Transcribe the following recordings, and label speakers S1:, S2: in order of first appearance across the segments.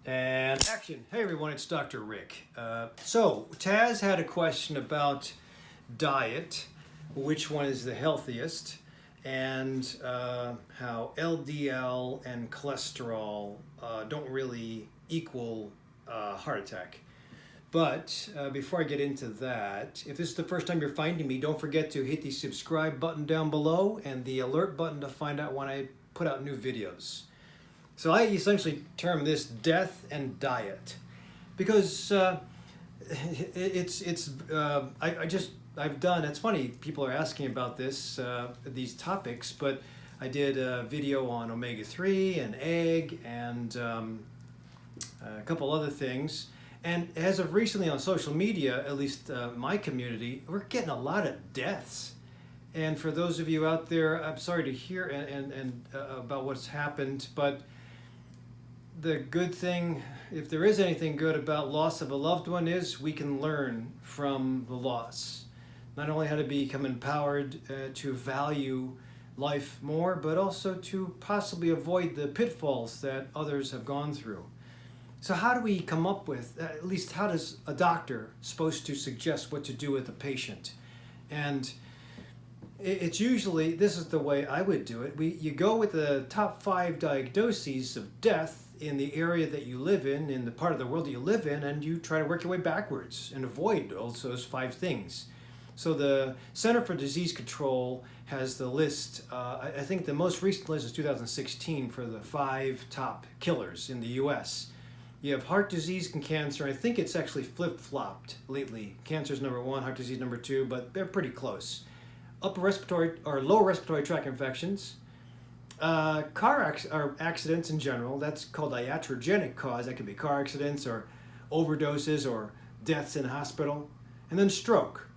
S1: And action. Hey everyone, it's DrRic. So Taz had a question about diet, which one is the healthiest, and how LDL and cholesterol don't really equal heart attack. But before I get into that, if this is the first time you're finding me, don't forget to hit the subscribe button down below and the alert button to find out when I put out new videos. So I essentially term this death and diet because I've done. It's funny people are asking about these topics, but I did a video on omega-3 and egg and a couple other things. And as of recently on social media, at least my community, we're getting a lot of deaths. And for those of you out there, I'm sorry to hear and about what's happened, but the good thing, if there is anything good about loss of a loved one, is we can learn from the loss. Not only how to become empowered to value life more, but also to possibly avoid the pitfalls that others have gone through. So how do we come up with, at least how does a doctor supposed to suggest what to do with a patient? And it's usually, this is the way I would do it. You go with the top 5 diagnoses of death in the area that you live in the part of the world that you live in, and you try to work your way backwards and avoid also those 5 things. So the Center for Disease Control has the list, I think the most recent list is 2016 for the 5 top killers in the US. You have heart disease and cancer. I think it's actually flip-flopped lately. Cancer is number 1, heart disease number 2, but they're pretty close. Upper respiratory or lower respiratory tract infections, or accidents in general. That's called iatrogenic cause. That could be car accidents or overdoses or deaths in hospital. And then stroke.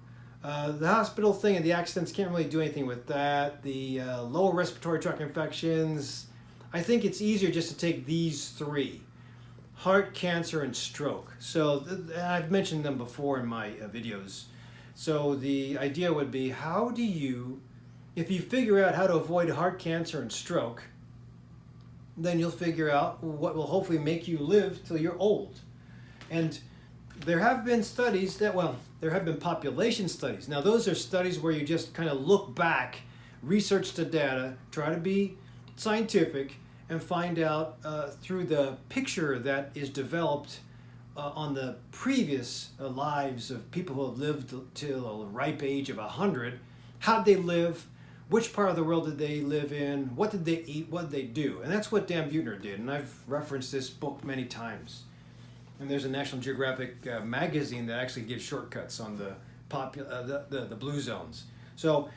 S1: The hospital thing and the accidents can't really do anything with that. The lower respiratory tract infections, I think it's easier just to take these 3. Heart, cancer, and stroke. So I've mentioned them before in my videos. So the idea would be, how do you, if you figure out how to avoid heart cancer and stroke, then you'll figure out what will hopefully make you live till you're old. And there have been studies that, well, there have been population studies. Now those are studies where you just kind of look back, research the data, try to be scientific, and find out through the picture that is developed on the previous lives of people who have lived till a ripe age of 100, how'd they live, which part of the world did they live in, what did they eat, what did they do? And that's what Dan Buettner did, and I've referenced this book many times. And there's a National Geographic magazine that actually gives shortcuts on the blue zones. So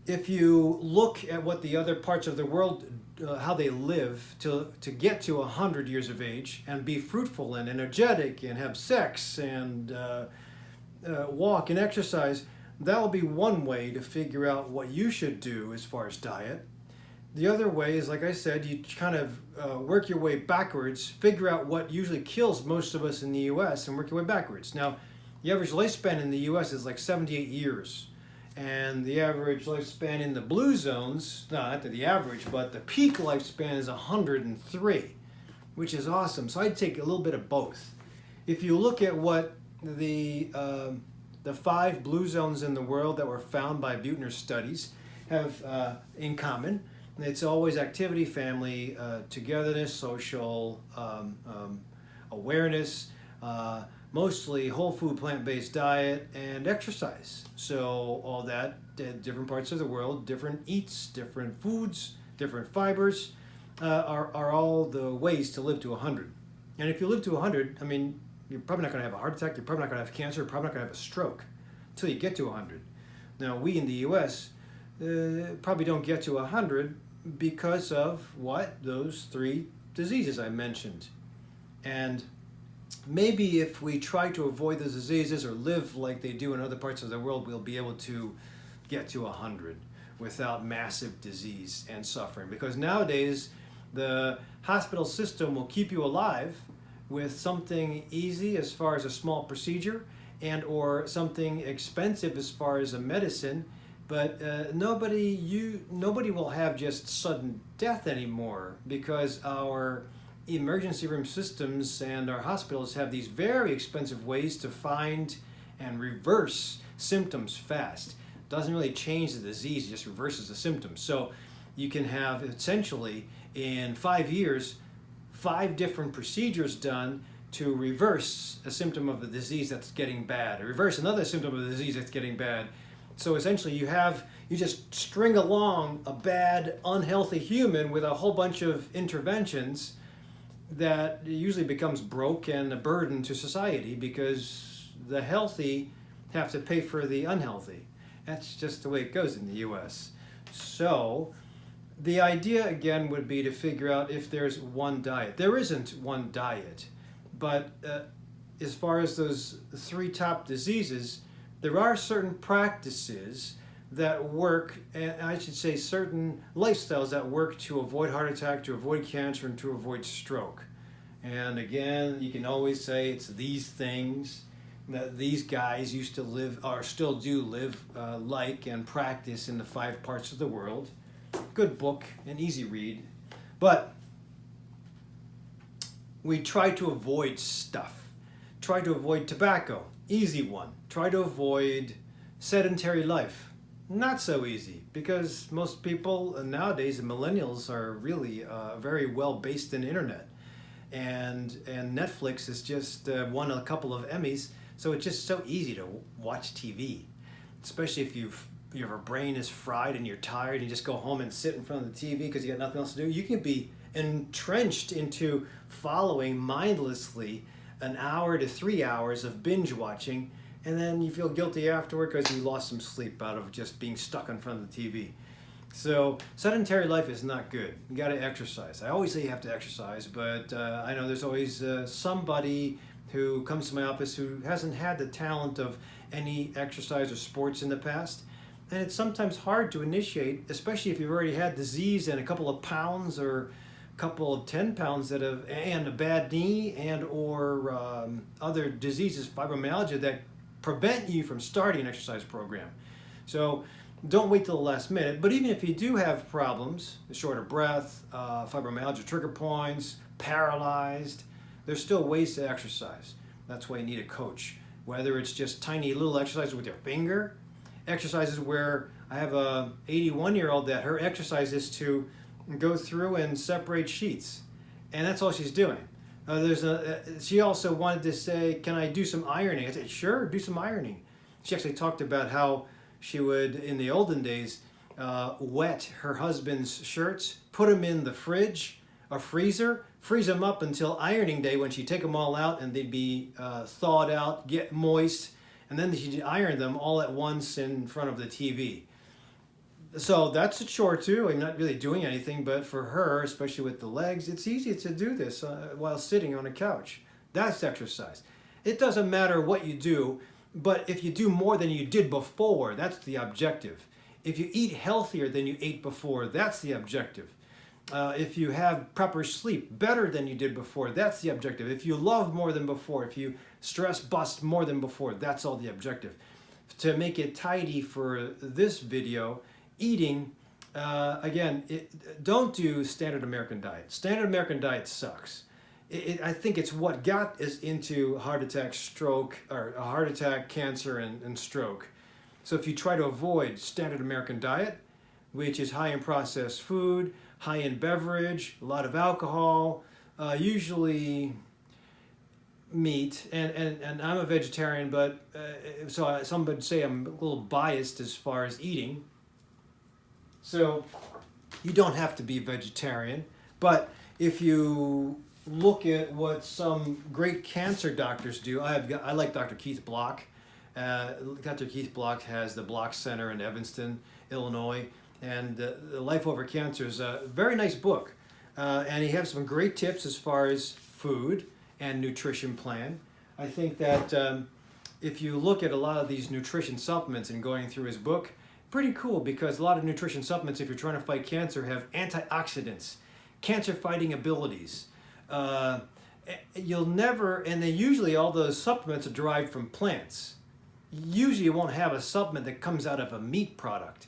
S1: if you look at what the other parts of the world, how they live to get to 100 years of age and be fruitful and energetic and have sex and walk and exercise, that will be one way to figure out what you should do as far as diet. The other way is, like I said, you kind of work your way backwards, figure out what usually kills most of us in the U.S. and work your way backwards. Now, the average lifespan in the U.S. is like 78 years. And the average lifespan in the blue zones, no, not the average, but the peak lifespan is 103, which is awesome. So I'd take a little bit of both. If you look at what the 5 blue zones in the world that were found by Buettner's studies have in common, it's always activity, family, togetherness, social awareness, mostly whole food, plant-based diet, and exercise. So all that, different parts of the world, different eats, different foods, different fibers, are all the ways to live to 100. And if you live to 100, I mean, you're probably not going to have a heart attack, you're probably not going to have cancer, you're probably not going to have a stroke until you get to 100. Now, we in the U.S. Probably don't get to 100 because of what? Those 3 diseases I mentioned. And maybe if we try to avoid those diseases or live like they do in other parts of the world, we'll be able to get to 100 without massive disease and suffering. Because nowadays, the hospital system will keep you alive with something easy as far as a small procedure and or something expensive as far as a medicine, but nobody will have just sudden death anymore because our emergency room systems and our hospitals have these very expensive ways to find and reverse symptoms fast. Doesn't really change the disease, it just reverses the symptoms. So you can have essentially in 5 years 5 different procedures done to reverse a symptom of the disease that's getting bad, or reverse another symptom of the disease that's getting bad. So essentially you just string along a bad, unhealthy human with a whole bunch of interventions that usually becomes broke and a burden to society because the healthy have to pay for the unhealthy. That's just the way it goes in the US. So the idea again would be to figure out if there's one diet. There isn't one diet, but as far as those 3 top diseases, there are certain practices that work, and I should say certain lifestyles that work to avoid heart attack, to avoid cancer, and to avoid stroke. And again, you can always say it's these things that these guys used to live, or still do live, like and practice in the 5 parts of the world. Good book, an easy read. But we try to avoid stuff. Try to avoid tobacco, easy one. Try to avoid sedentary life. Not so easy, because most people nowadays, the millennials, are really very well based in the internet. And Netflix has just won a couple of Emmys, so it's just so easy to watch TV. Especially if your brain is fried and you're tired and you just go home and sit in front of the TV because you got nothing else to do. You can be entrenched into following mindlessly an hour to 3 hours of binge watching, and then you feel guilty afterward because you lost some sleep out of just being stuck in front of the TV. So sedentary life is not good. You got to exercise. I always say you have to exercise, but I know there's always somebody who comes to my office who hasn't had the talent of any exercise or sports in the past. And it's sometimes hard to initiate, especially if you've already had disease and a couple of pounds or a couple of 10 pounds and a bad knee and or other diseases, fibromyalgia, that prevent you from starting an exercise program. So don't wait till the last minute. But even if you do have problems, short of breath, fibromyalgia trigger points, paralyzed, there's still ways to exercise. That's why you need a coach. Whether it's just tiny little exercises with your finger, exercises where I have a 81-year-old that her exercise is to go through and separate sheets. And that's all she's doing. She also wanted to say, can I do some ironing? I said, sure, do some ironing. She actually talked about how she would, in the olden days, wet her husband's shirts, put them in the fridge, a freezer, freeze them up until ironing day when she'd take them all out and they'd be thawed out, get moist, and then she'd iron them all at once in front of the TV. So that's a chore too. I'm not really doing anything, but for her, especially with the legs, it's easy to do this while sitting on a couch. That's exercise. It doesn't matter what you do, but if you do more than you did before, that's the objective. If you eat healthier than you ate before, that's the objective. If you have proper sleep, better than you did before, that's the objective. If you love more than before, if you stress bust more than before, that's all the objective. To make it tidy for this video, eating, again, don't do standard American diet. Standard American diet sucks. I think it's what got us into heart attack, stroke, or heart attack, cancer, and stroke. So if you try to avoid standard American diet, which is high in processed food, high in beverage, a lot of alcohol, usually meat, and I'm a vegetarian, but so some would say I'm a little biased as far as eating. So you don't have to be vegetarian, but if you look at what some great cancer doctors do, I like Dr. Keith Block. Dr. Keith Block has the Block Center in Evanston, Illinois, and the Life Over Cancer is a very nice book. And he has some great tips as far as food and nutrition plan. I think that if you look at a lot of these nutrition supplements and going through his book, pretty cool, because a lot of nutrition supplements, if you're trying to fight cancer, have antioxidants, cancer-fighting abilities. You'll never, and they usually, all those supplements are derived from plants. Usually you won't have a supplement that comes out of a meat product.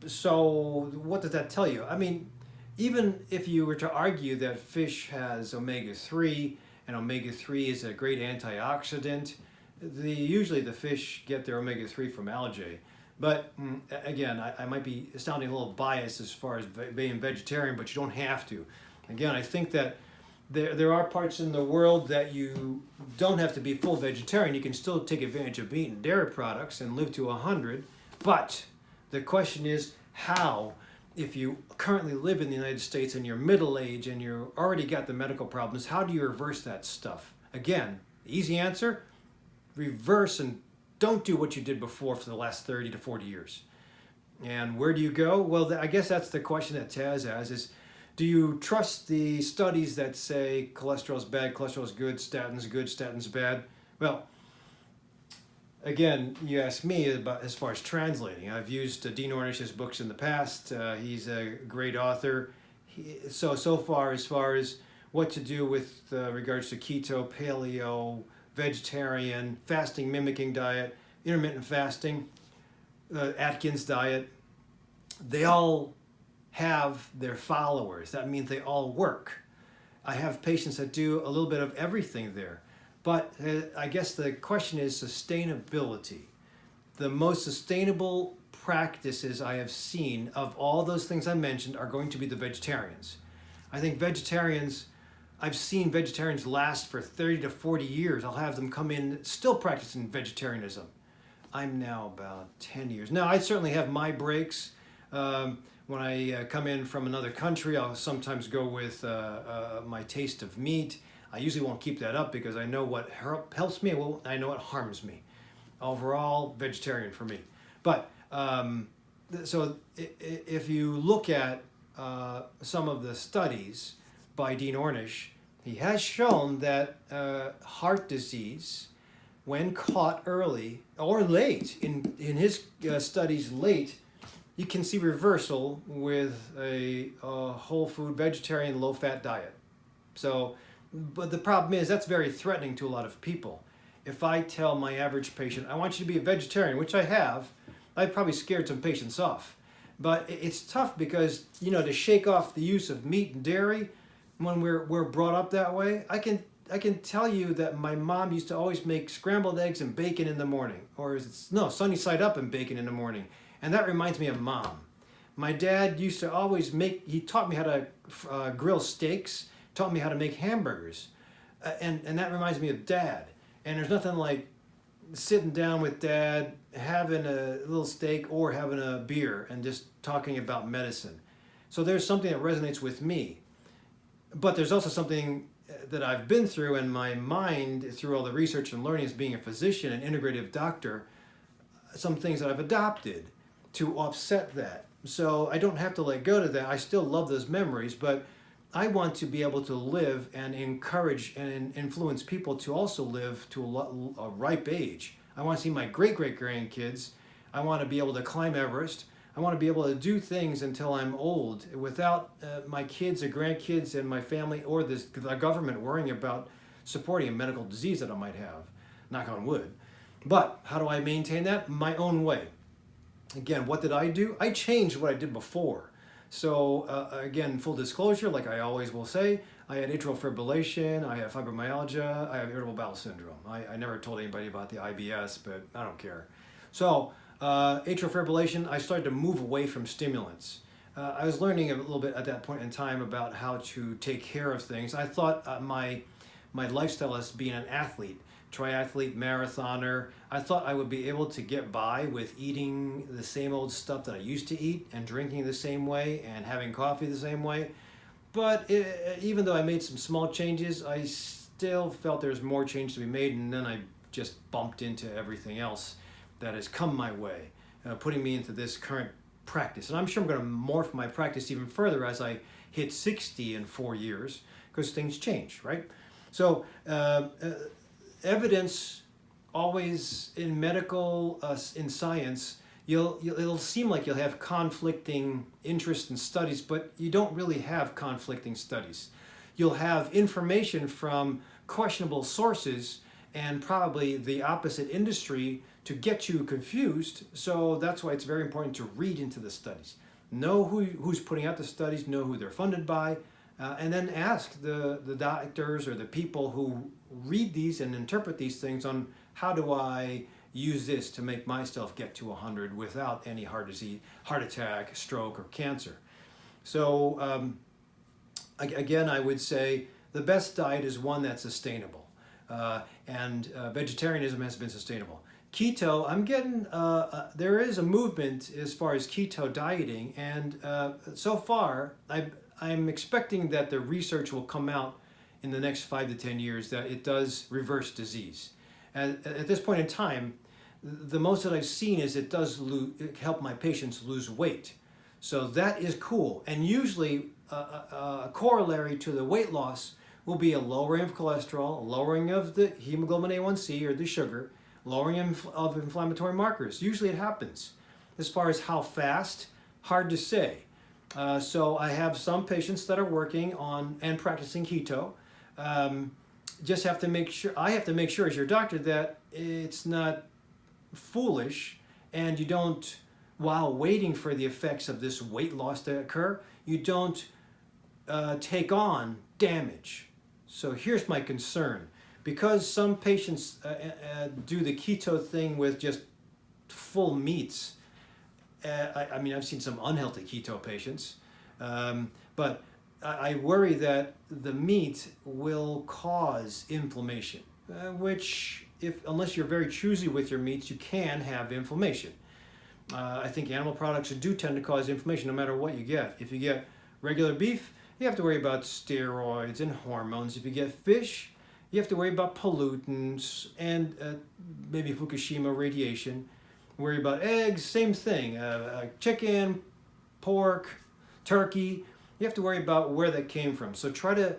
S1: So what does that tell you? I mean, even if you were to argue that fish has omega-3 and omega-3 is a great antioxidant, usually the fish get their omega-3 from algae. But again, I might be sounding a little biased as far as being vegetarian, but you don't have to. Again, I think that there are parts in the world that you don't have to be full vegetarian. You can still take advantage of meat and dairy products and live to 100. But the question is how, if you currently live in the United States and you're middle age and you already got the medical problems, how do you reverse that stuff? Again, the easy answer, reverse and don't do what you did before for the last 30 to 40 years. And where do you go? Well, I guess that's the question that Taz has is, do you trust the studies that say cholesterol's bad, cholesterol's good, statins bad? Well, again, you asked me about as far as translating. I've used Dean Ornish's books in the past. He's a great author. So far as what to do with regards to keto, paleo, vegetarian, fasting mimicking diet, intermittent fasting, Atkins diet, they all have their followers. That means they all work. I have patients that do a little bit of everything there. But I guess the question is sustainability. The most sustainable practices I have seen of all those things I mentioned are going to be the vegetarians. I think I've seen vegetarians last for 30 to 40 years. I'll have them come in still practicing vegetarianism. I'm now about 10 years. Now, I certainly have my breaks. When I come in from another country, I'll sometimes go with my taste of meat. I usually won't keep that up because I know what helps me and I know what harms me. Overall, vegetarian for me. But so if you look at some of the studies by Dean Ornish, he has shown that heart disease, when caught early or late, in his studies late, you can see reversal with a whole food, vegetarian, low-fat diet. So, but the problem is that's very threatening to a lot of people. If I tell my average patient, I want you to be a vegetarian, which I have, I've probably scared some patients off. But it's tough because, to shake off the use of meat and dairy when we're brought up that way. I can tell you that my mom used to always make scrambled eggs and bacon in the morning, or sunny side up and bacon in the morning. And that reminds me of Mom. My dad used to always he taught me how to grill steaks, taught me how to make hamburgers. And that reminds me of Dad. And there's nothing like sitting down with Dad, having a little steak or having a beer and just talking about medicine. So there's something that resonates with me. But there's also something that I've been through in my mind through all the research and learning as being a physician and integrative doctor, some things that I've adopted to offset that. So I don't have to let go to that. I still love those memories, but I want to be able to live and encourage and influence people to also live to a ripe age. I want to see my great-great-grandkids. I want to be able to climb Everest. I want to be able to do things until I'm old without my kids or grandkids and my family or the government worrying about supporting a medical disease that I might have. Knock on wood. But how do I maintain that? My own way. Again, what did I do? I changed what I did before. So again, full disclosure, like I always will say, I had atrial fibrillation, I have fibromyalgia, I have irritable bowel syndrome. I never told anybody about the IBS, but I don't care. So atrial fibrillation, I started to move away from stimulants. I was learning a little bit at that point in time about how to take care of things. I thought my lifestyle as being an athlete, triathlete, marathoner, I thought I would be able to get by with eating the same old stuff that I used to eat and drinking the same way and having coffee the same way. But even though I made some small changes, I still felt there's more change to be made, and then I just bumped into everything else that has come my way, putting me into this current practice. And I'm sure I'm going to morph my practice even further as I hit 60 in 4 years, because things change, right? So evidence always in medical, in science, it'll seem like you'll have conflicting interests and studies, but you don't really have conflicting studies. You'll have information from questionable sources and probably the opposite industry to get you confused. So that's why it's very important to read into the studies. know who's putting out the studies, know who they're funded by, and then ask the doctors or the people who read these and interpret these things on how do I use this to make myself get to 100 without any heart disease, heart attack, stroke, or cancer. So again, I would say the best diet is one that's sustainable, and vegetarianism has been sustainable. Keto, I'm getting, there is a movement as far as keto dieting, and so far, I'm expecting that the research will come out in the next 5 to 10 years that it does reverse disease. At this point in time, the most that I've seen is it does help my patients lose weight. So that is cool. And usually a corollary to the weight loss will be a lowering of cholesterol, a lowering of the hemoglobin A1C or the sugar, lowering of inflammatory markers. Usually it happens. As far as how fast, hard to say. So I have some patients that are working on and practicing keto. Just have to make sure, I have to make sure as your doctor that it's not foolish and you don't, while waiting for the effects of this weight loss to occur, you don't take on damage. So here's my concern. Because some patients do the keto thing with just full meats, I mean, I've seen some unhealthy keto patients, but I worry that the meat will cause inflammation, which, unless you're very choosy with your meats, you can have inflammation. I think animal products do tend to cause inflammation no matter what you get. If you get regular beef, you have to worry about steroids and hormones. If you get fish, you have to worry about pollutants and maybe Fukushima radiation. Worry about eggs, same thing. Chicken, pork, turkey. You have to worry about where that came from. So try to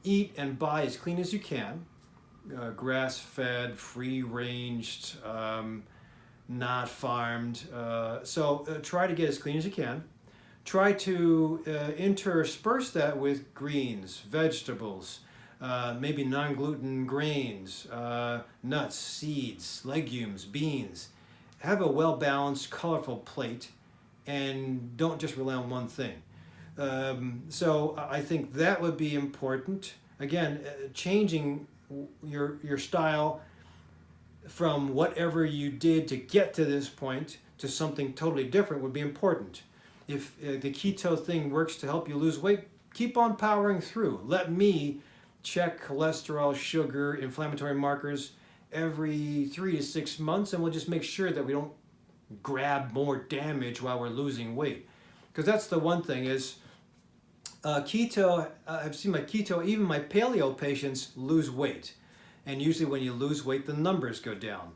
S1: eat and buy as clean as you can. Grass-fed, free-ranged, not farmed. So try to get as clean as you can. Try to intersperse that with greens, vegetables, maybe non-gluten grains, nuts, seeds, legumes, beans. Have a well-balanced, colorful plate, and don't just rely on one thing. So I think that would be important. Again, changing your style from whatever you did to get to this point to something totally different would be important. If the keto thing works to help you lose weight, keep on powering through. Let me check cholesterol, sugar, inflammatory markers every 3 to 6 months, and we'll just make sure that we don't grab more damage while we're losing weight. Because that's the one thing is keto, I've seen my keto, even my paleo patients lose weight. And usually when you lose weight, the numbers go down.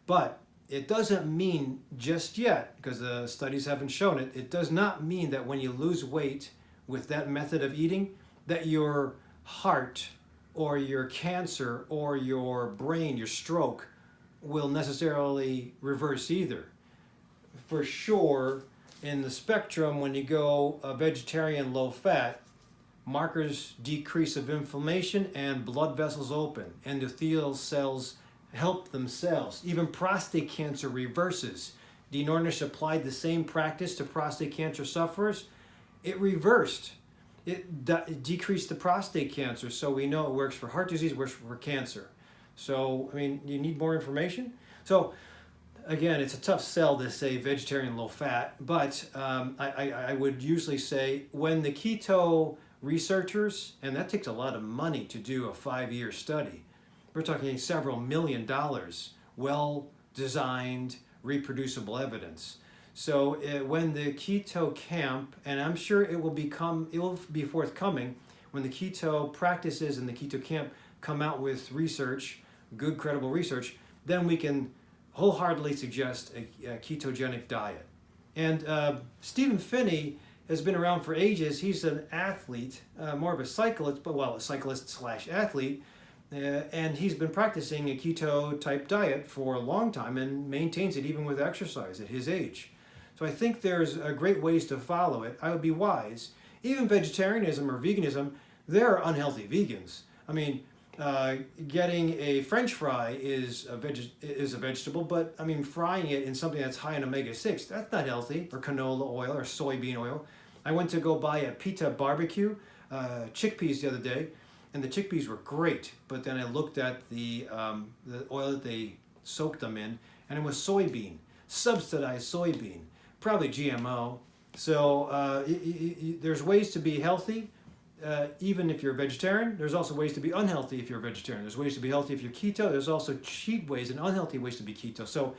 S1: But it doesn't mean just yet, because the studies haven't shown it, it does not mean that when you lose weight with that method of eating, that your heart or your cancer or your brain, your stroke, will necessarily reverse either. For sure, in the spectrum, when you go vegetarian, low fat, markers decrease of inflammation and blood vessels open. Endothelial cells help themselves. Even prostate cancer reverses. Dean Ornish applied the same practice to prostate cancer sufferers. It reversed. It decreased the prostate cancer, so we know it works for heart disease, works for cancer. So, I mean, you need more information? So, again, it's a tough sell to say vegetarian low fat, but I would usually say when the keto researchers, and that takes a lot of money to do a 5-year study. We're talking several $1 million, well-designed, reproducible evidence. So when the keto camp, and I'm sure it will be forthcoming, when the keto practices and the keto camp come out with research, good credible research, then we can wholeheartedly suggest a ketogenic diet. And Stephen Phinney has been around for ages. He's an athlete, more of a cyclist, but a cyclist/athlete, and he's been practicing a keto type diet for a long time and maintains it even with exercise at his age. So I think there's great ways to follow it. I would be wise. Even vegetarianism or veganism, there are unhealthy vegans. I mean, Getting a French fry is a vegetable, but I mean frying it in something that's high in omega-6, that's not healthy, or canola oil or soybean oil. I went to go buy a pita barbecue chickpeas the other day, and the chickpeas were great, but then I looked at the oil that they soaked them in, and it was soybean, subsidized soybean, probably GMO. So there's ways to be healthy. Even if you're a vegetarian, there's also ways to be unhealthy if you're a vegetarian. There's ways to be healthy if you're keto. There's also cheat ways and unhealthy ways to be keto. So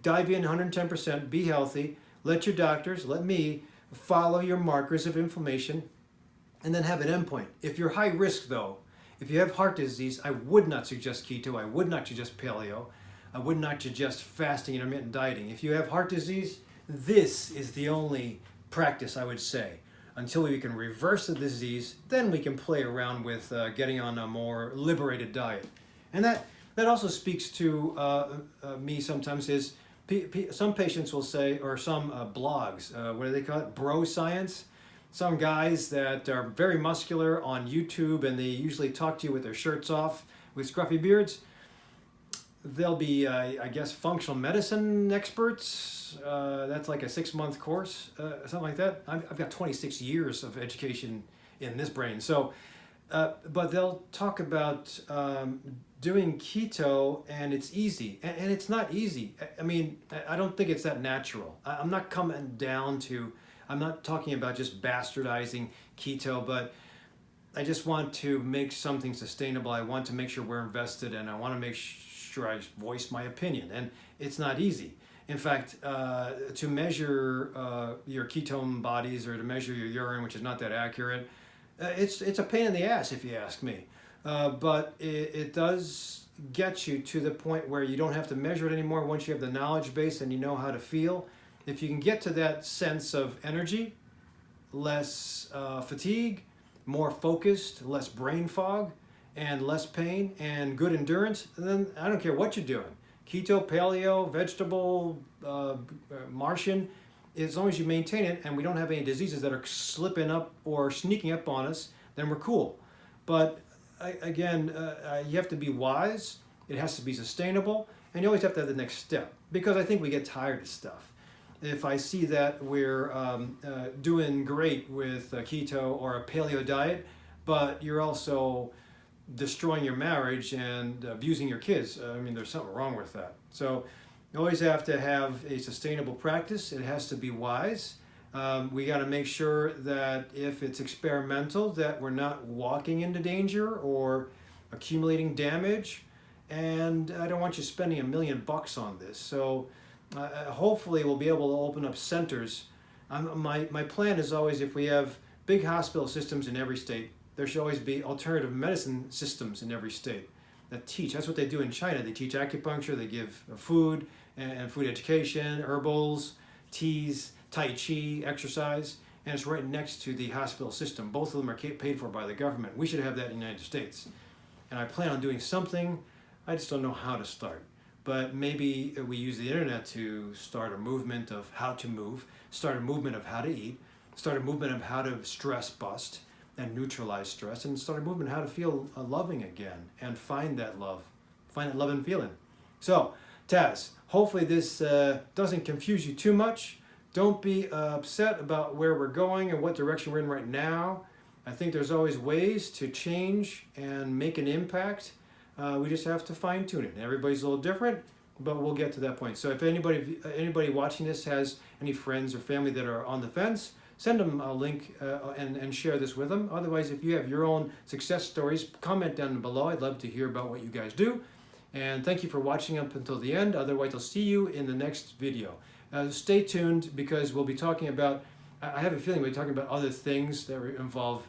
S1: dive in 110%, be healthy, let your doctors, let me follow your markers of inflammation, and then have an endpoint. If you're high risk though, if you have heart disease, I would not suggest keto, I would not suggest paleo, I would not suggest fasting, intermittent dieting. If you have heart disease, this is the only practice I would say. Until we can reverse the disease, then we can play around with getting on a more liberated diet. And that also speaks to me sometimes is, some patients will say, or some blogs, what do they call it, bro science? Some guys that are very muscular on YouTube, and they usually talk to you with their shirts off, with scruffy beards. They'll be, I guess, functional medicine experts. That's like a 6-month course, something like that. I've got 26 years of education in this brain. So, but they'll talk about doing keto, and it's easy. And it's not easy. I mean, I don't think it's that natural. I'm not coming down to, I'm not talking about just bastardizing keto, but I just want to make something sustainable. I want to make sure we're invested, and I want to make sure I voice my opinion, and it's not easy. In fact, to measure your ketone bodies or to measure your urine, which is not that accurate, it's a pain in the ass if you ask me. But it does get you to the point where you don't have to measure it anymore once you have the knowledge base and you know how to feel. If you can get to that sense of energy, less fatigue, more focused, less brain fog, and less pain and good endurance, then I don't care what you're doing. Keto, paleo, vegetable, Martian, as long as you maintain it and we don't have any diseases that are slipping up or sneaking up on us, then we're cool. But again, you have to be wise, it has to be sustainable, and you always have to have the next step, because I think we get tired of stuff. If I see that we're doing great with keto or a paleo diet, but you're also destroying your marriage and abusing your kids, I mean, there's something wrong with that. So you always have to have a sustainable practice. It has to be wise. We got to make sure that if it's experimental, that we're not walking into danger or accumulating damage. And I don't want you spending $1 million on this. So hopefully we'll be able to open up centers. My plan is always, if we have big hospital systems in every state, there should always be alternative medicine systems in every state that teach. That's what they do in China. They teach acupuncture, they give food and food education, herbals, teas, tai chi, exercise, and it's right next to the hospital system. Both of them are paid for by the government. We should have that in the United States. And I plan on doing something. I just don't know how to start. But maybe we use the internet to start a movement of how to move, start a movement of how to eat, start a movement of how to stress bust and neutralize stress, and start a movement how to feel loving again and find that love and feeling. So, Taz, hopefully this doesn't confuse you too much. Don't be upset about where we're going and what direction we're in right now. I think there's always ways to change and make an impact. We just have to fine tune it. Everybody's a little different, but we'll get to that point. So if anybody watching this has any friends or family that are on the fence, send them a link and share this with them. Otherwise, if you have your own success stories, comment down below. I'd love to hear about what you guys do. And thank you for watching up until the end. Otherwise, I'll see you in the next video. Stay tuned, because we'll be talking about, I have a feeling we'll be talking about other things that involve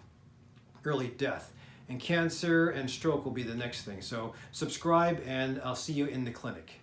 S1: early death. And cancer and stroke will be the next thing. So subscribe, and I'll see you in the clinic.